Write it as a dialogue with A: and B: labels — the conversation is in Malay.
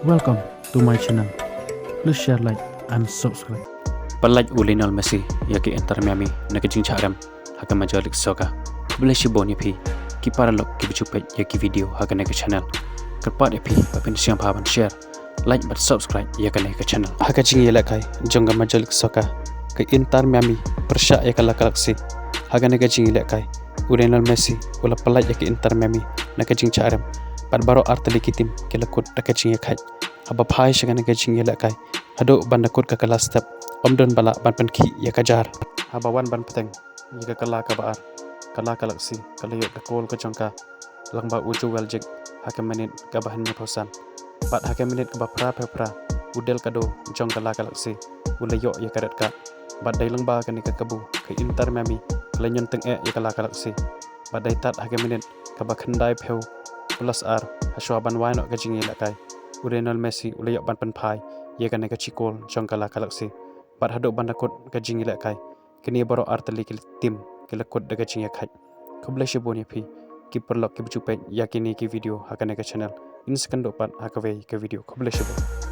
A: Welcome to my channel. Please share, like, and subscribe.
B: Pyllait Lionel Messi yaki Inter Miami naka jingshahrem haka majalik soka Pyllait boni pi ki paralok ki bichupe yaki video haka naka channel kerpat pi papin siang paban share like but subscribe yaka naka channel haka jingi lakai jonga majalik soka ke Inter Miami pyrshah yaka lakalaksi haka naka jingi lakai Lionel Messi ula Pyllait yaki Inter Miami naka jingshahrem pat baro artali kitim kelakut naka jingi khai haba phai shanga naka jingi lakai hado bandakut ka kelas step Omdon bala ban penki ya kajar habawan ban peteng jika kala kabar kala kalaksi kala yok dakol ke jongka langba uju waljik hakem menit kabahannya posan pat hakem menit ke bapra pepra udel kado jong kala kalaksi ule yok ya karet ka badai langba ke nika kebu ke Inter Miami kala nyonteng ya kala kalaksi badai tat hakem menit ke bakhandai peu plus ar haswa ban waino ke jingi lakai Lionel Messi ule yok ban penpai ya kan nika cikol jong kala kalaksi pat hadok bandakot gajing ilak kai kini baro artali kil tim kilakot da gajing yakai kublai shiboni pi ki perlok ki bujupe yakini ki video hakane ka channel in sekendo pat hakawe ke video kublai shibo